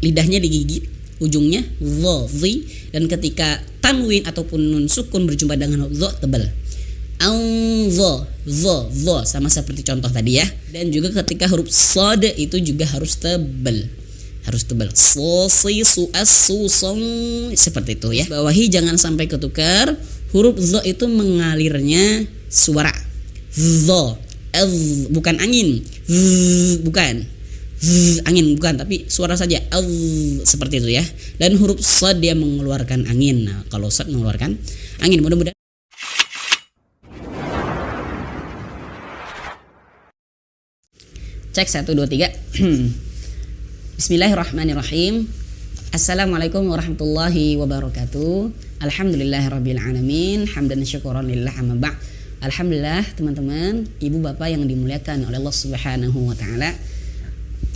lidahnya digigit, ujungnya zi, dan ketika tanwin ataupun nun sukun berjumpa dengan dha tebal. Dha sama seperti contoh tadi ya. Dan juga ketika huruf shad itu juga harus tebal. Si su as su song, seperti itu ya. Bawahi jangan sampai ketukar. Huruf dha itu mengalirnya suara. Dha, bukan angin. Bukan. Angin bukan, tapi suara saja. Seperti itu ya. Dan huruf shad dia mengeluarkan angin. Nah, kalau shad mengeluarkan angin. Mudah-mudahan cek 1 2 3. Bismillahirrahmanirrahim. Assalamualaikum warahmatullahi wabarakatuh. Alhamdulillahirabbil alamin, hamdan syukuran lillah amma ba'd. Alhamdulillah teman-teman, ibu bapak yang dimuliakan oleh Allah Subhanahu wa taala.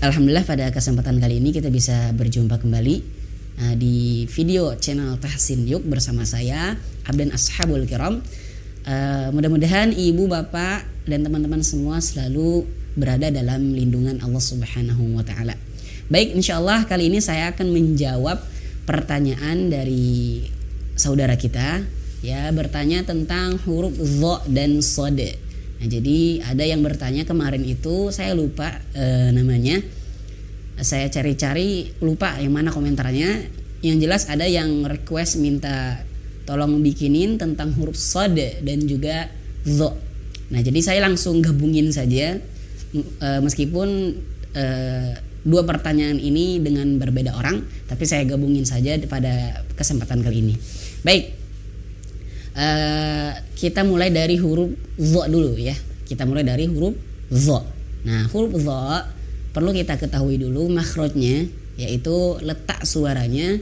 Alhamdulillah pada kesempatan kali ini kita bisa berjumpa kembali di video channel Tahsin Yuk bersama saya Abdan Ashabul Kiram. Mudah-mudahan ibu bapak dan teman-teman semua selalu berada dalam lindungan Allah Subhanahu wa taala. Baik, insyaallah kali ini saya akan menjawab pertanyaan dari saudara kita ya, bertanya tentang huruf dha dan shad. Nah, jadi ada yang bertanya kemarin itu, saya lupa namanya. Saya cari-cari lupa yang mana komentarnya. Yang jelas ada yang request minta tolong bikinin tentang huruf shad dan juga dha. Nah, jadi saya langsung gabungin saja meskipun dua pertanyaan ini dengan berbeda orang, tapi saya gabungin saja pada kesempatan kali ini. Baik, kita mulai dari huruf dha dulu ya. Kita mulai dari huruf dha. Nah, huruf dha perlu kita ketahui dulu makhrajnya, yaitu letak suaranya,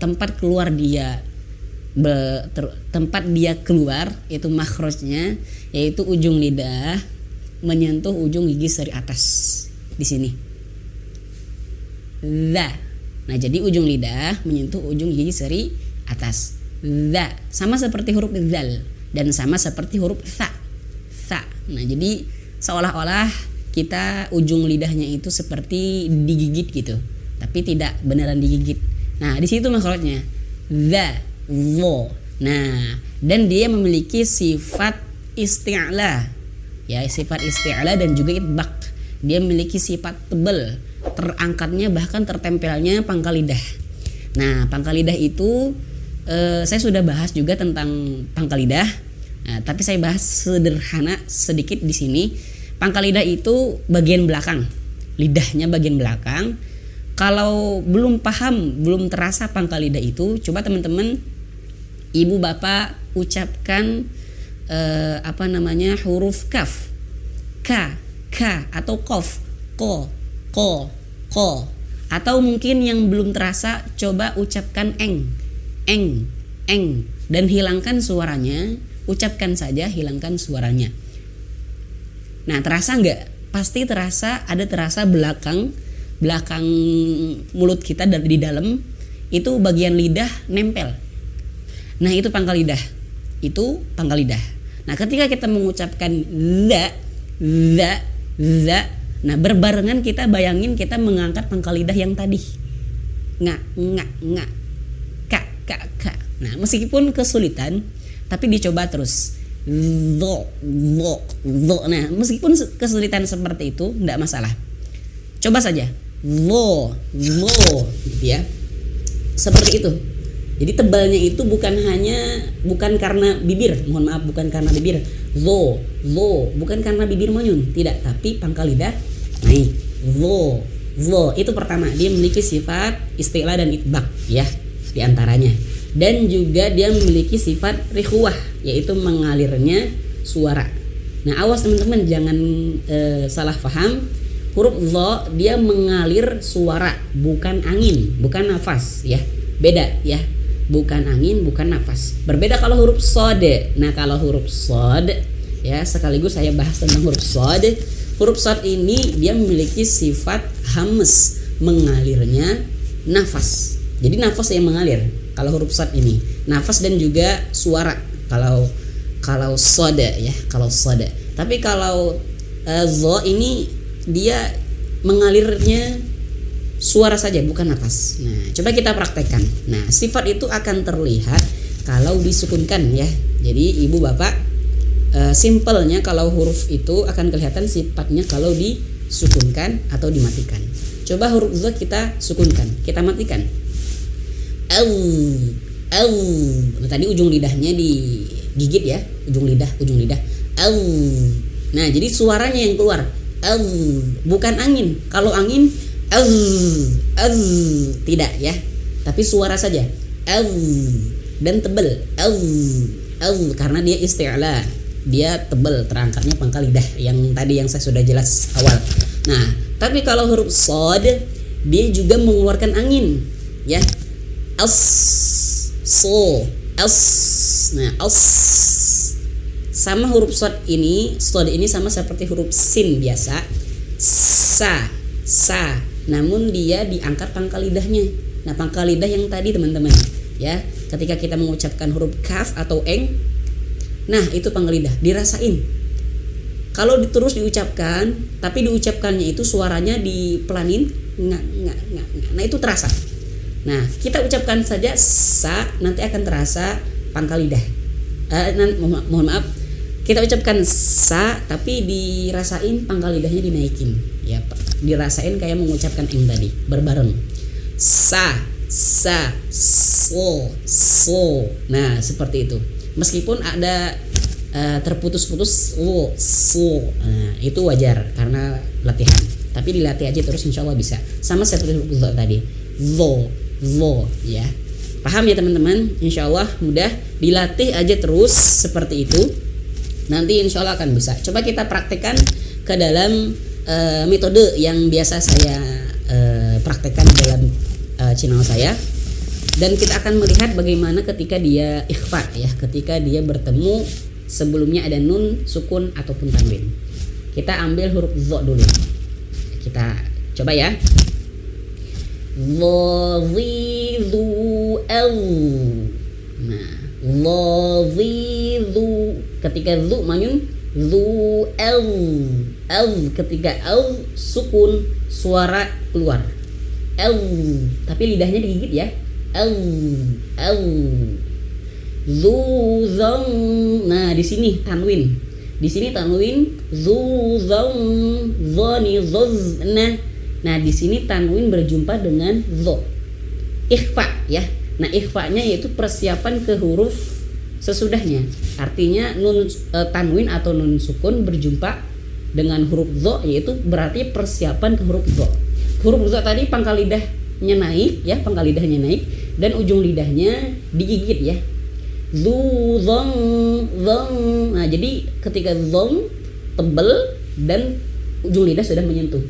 tempat keluar dia tempat dia keluar itu makhrajnya, yaitu ujung lidah menyentuh ujung gigi seri atas di sini. Dha. Nah, jadi ujung lidah menyentuh ujung gigi seri atas. Dha. Sama seperti huruf dzal dan sama seperti huruf tha. Nah, jadi seolah-olah kita ujung lidahnya itu seperti digigit gitu, tapi tidak beneran digigit. Nah, di situ makhrajnya. Dha, dha. Nah, dan dia memiliki sifat isti'la. Ya, sifat isti'la dan juga itbaq. Dia memiliki sifat tebal, terangkatnya bahkan tertempelnya pangkal lidah. Nah, pangkal lidah itu saya sudah bahas juga tentang pangkal lidah. Nah, tapi saya bahas sederhana sedikit di sini. Pangkal lidah itu bagian belakang, lidahnya bagian belakang. Kalau belum paham, belum terasa pangkal lidah itu, coba teman-teman, ibu bapak ucapkan huruf kaf, ka atau kof, ko, atau mungkin yang belum terasa coba ucapkan eng, dan hilangkan suaranya, ucapkan saja, hilangkan suaranya. Nah, terasa nggak? Pasti terasa, ada terasa belakang mulut kita di dalam itu bagian lidah nempel. Nah, itu pangkal lidah. Nah, ketika kita mengucapkan dha, nah berbarengan kita bayangin kita mengangkat pangkal lidah yang tadi. Nga, ka. Nah, meskipun kesulitan, tapi dicoba terus. Dho. Nah, meskipun kesulitan seperti itu enggak masalah. Coba saja. Dho, gitu ya. Seperti itu. Jadi tebalnya itu bukan karena bibir, mohon maaf, bukan karena bibir. Dho, bukan karena bibir manyun, tidak, tapi pangkal lidah naik. Dho. Itu pertama, dia memiliki sifat isti'la dan itbaq ya, di antaranya. Dan juga dia memiliki sifat rikhwah, yaitu mengalirnya suara. Nah, awas teman-teman jangan salah paham. Huruf dha dia mengalir suara, bukan angin, bukan nafas ya. Beda ya. Bukan angin, bukan nafas. Berbeda kalau huruf shad. Nah, kalau huruf shad ya, sekaligus saya bahas tentang huruf shad. Huruf shad ini dia memiliki sifat hams, mengalirnya nafas. Jadi nafas yang mengalir kalau huruf shad ini. Nafas dan juga suara kalau shad ya, kalau shad. Tapi kalau dha ini dia mengalirnya suara saja, bukan nafas. Nah, coba kita praktekkan. Nah, sifat itu akan terlihat kalau disukunkan ya. Jadi ibu bapak, simpelnya kalau huruf itu akan kelihatan sifatnya kalau disukunkan atau dimatikan. Coba huruf Z kita sukunkan, kita matikan. Au, au. Nah, tadi ujung lidahnya digigit ya, ujung lidah. Au. Nah, jadi suaranya yang keluar. Au, bukan angin. Kalau angin au, tidak ya. Tapi suara saja. Au, dan tebal. Au, karena dia isti'la. Dia tebal, terangkatnya pangkal lidah yang tadi yang saya sudah jelas awal. Nah, tapi kalau huruf shad dia juga mengeluarkan angin ya. As, so, as. Nah, as sama huruf shad ini sama seperti huruf sin biasa. Sa. Namun dia diangkat pangkal lidahnya. Nah, pangkal lidah yang tadi teman-teman ya, ketika kita mengucapkan huruf kaf atau eng, nah itu pangkal lidah dirasain. Kalau terus diucapkan, tapi diucapkannya itu suaranya dipelanin, nggak. Nah itu terasa. Nah kita ucapkan saja sa, nanti akan terasa pangkal lidah. Mohon maaf, kita ucapkan sa, tapi dirasain pangkal lidahnya dinaikin, ya Pak. Dirasain kayak mengucapkan eng tadi, berbareng. Sa, so. Nah seperti itu. Meskipun ada terputus-putus so, nah, itu wajar karena latihan. Tapi dilatih aja terus, insya Allah bisa. Sama seperti huruf tadi, zo ya. Paham ya teman-teman? Insya Allah mudah, dilatih aja terus seperti itu. Nanti insya Allah akan bisa. Coba kita praktekkan ke dalam metode yang biasa saya praktekkan dalam channel saya. Dan kita akan melihat bagaimana ketika dia ikhfa ya, ketika dia bertemu sebelumnya ada nun, sukun ataupun tanwin. Kita ambil huruf zo dulu. Kita coba ya. Zo, zi, zu, el. Nah, zo, zi, zu. Ketika zu manyun, zu, el. Ketika el sukun, suara keluar. El, tapi lidahnya digigit ya. Zu, zong. Nah di sini tanwin. Zu, zong, zoni, zozna. Nah di sini tanwin berjumpa dengan zo. Ikhfa ya. Nah ikhfanya yaitu persiapan ke huruf sesudahnya. Artinya nun tanwin atau nun sukun berjumpa dengan huruf zo, yaitu berarti persiapan ke huruf zo. Huruf zo tadi pangkal lidahnya naik ya, pangkal lidahnya naik dan ujung lidahnya digigit ya. Zu, zong. Nah jadi ketika zong tebal dan ujung lidah sudah menyentuh.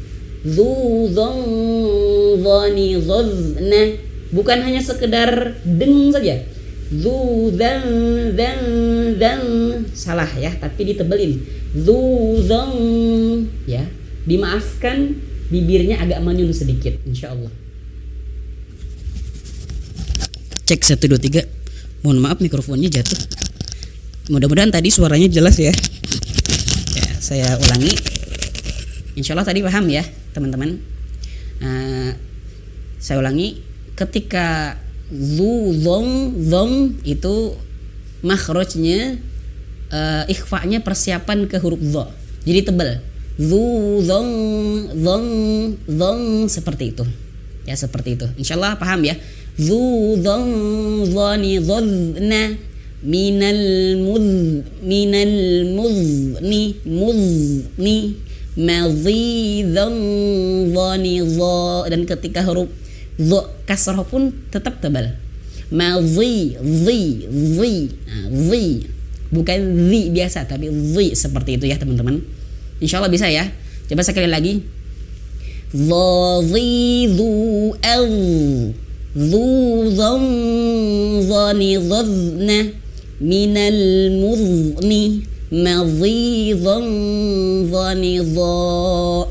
Zu, zong, zoni, zozna. Bukan hanya sekedar deng saja. Zu, zang. Salah ya, tapi ditebelin. Zu, zong ya. Dimaafkan bibirnya agak manyun sedikit, insya Allah. Cek 1 2 3. Mohon maaf mikrofonnya jatuh. Mudah-mudahan tadi suaranya jelas ya. Ya, saya ulangi. Insya Allah tadi paham ya, teman-teman. Saya ulangi. Ketika zu, zong itu makhrajnya ikhfa'nya persiapan ke huruf zo. Jadi tebal. Zu, zong seperti itu. Ya seperti itu. Insyaallah paham ya. Zu, zong, zoni, zozna, minal muzni, mazi, zong, zoni, zo. Dan ketika huruf zo kasrah pun tetap tebal. Mazi, zi. Bukan zi biasa tapi zi, seperti itu ya teman-teman. Insyaallah bisa ya. Coba sekali lagi. Zo, zi, zu, el. Zu, zong, zoni, zozna, minal muzni, mazi, zong, zoni, zo.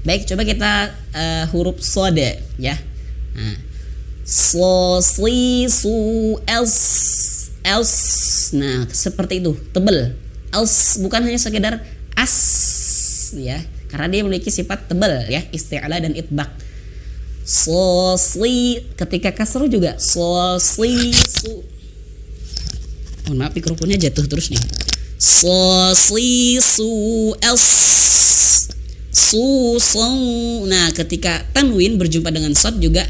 Baik, coba kita huruf soda ya. So, si, su, els. Nah seperti itu, tebal. Els bukan hanya sekedar as ya, karena dia memiliki sifat tebal ya, isti'la dan itbaq. Sosli, ketika kasroh juga sosli su. Mohon maaf mikrofonnya jatuh terus nih. Sosli su els su song. Nah, ketika tanwin berjumpa dengan sod juga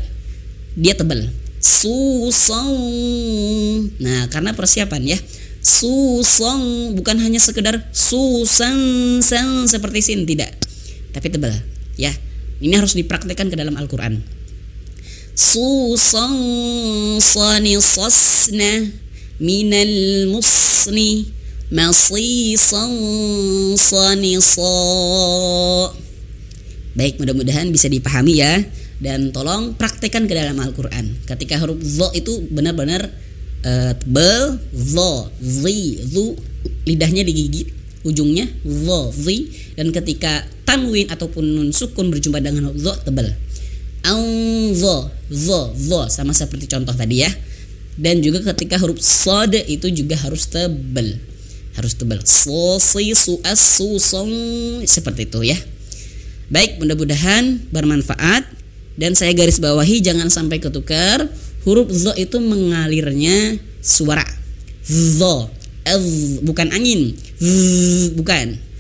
dia tebal. Su song. Nah, karena persiapan ya. Su song bukan hanya sekedar su sang sang seperti sin, tidak. Tapi tebal ya. Ini harus dipraktekkan ke dalam Al-Qur'an. Su song sani sosna minal musni masisan sanisa. Baik, mudah-mudahan bisa dipahami ya, dan tolong praktekkan ke dalam Al-Qur'an. Ketika huruf dha itu benar-benar tebal, dha, zi, zu, lidahnya digigit ujungnya dha, zi, dan ketika tanwin ataupun nun sukun berjumpa dengan huruf dha tebal. Dha, sama seperti contoh tadi ya. Dan juga ketika huruf shad itu juga harus tebal. Harus tebal. Sosi su as su song, seperti itu ya. Baik, mudah-mudahan bermanfaat, dan saya garis bawahi jangan sampai ketukar. Huruf dha itu mengalirnya suara. Dha, bukan angin. Bukan.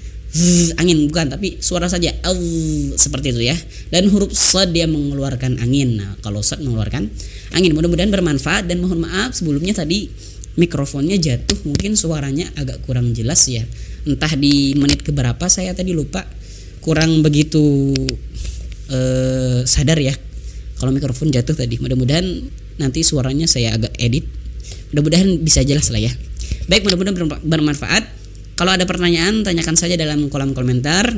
Angin bukan, tapi suara saja. Seperti itu ya. Dan huruf shad dia mengeluarkan angin. Nah, kalau shad mengeluarkan angin. Mudah-mudahan bermanfaat, dan mohon maaf sebelumnya tadi mikrofonnya jatuh, mungkin suaranya agak kurang jelas ya. Entah di menit keberapa saya tadi lupa, kurang begitu sadar ya kalau mikrofon jatuh tadi. Mudah-mudahan nanti suaranya saya agak edit. Mudah-mudahan bisa jelas lah ya. Baik, mudah-mudahan bermanfaat. Kalau ada pertanyaan tanyakan saja dalam kolom komentar.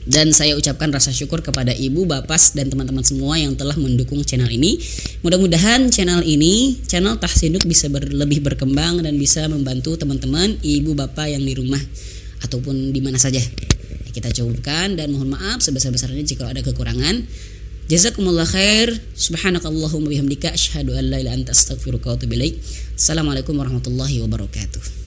Dan saya ucapkan rasa syukur kepada ibu, bapak, dan teman-teman semua yang telah mendukung channel ini. Mudah-mudahan channel Tahsinuk bisa lebih berkembang dan bisa membantu teman-teman, ibu, bapak yang di rumah ataupun di mana saja. Kita cukupkan, dan mohon maaf sebesar-besarnya jika ada kekurangan. Jazakumullah khair. Subhanakallahumma bihamdika asyhadu an la ilaha illa anta astaghfiruka wa atubu ilaik. Assalamualaikum warahmatullahi wabarakatuh.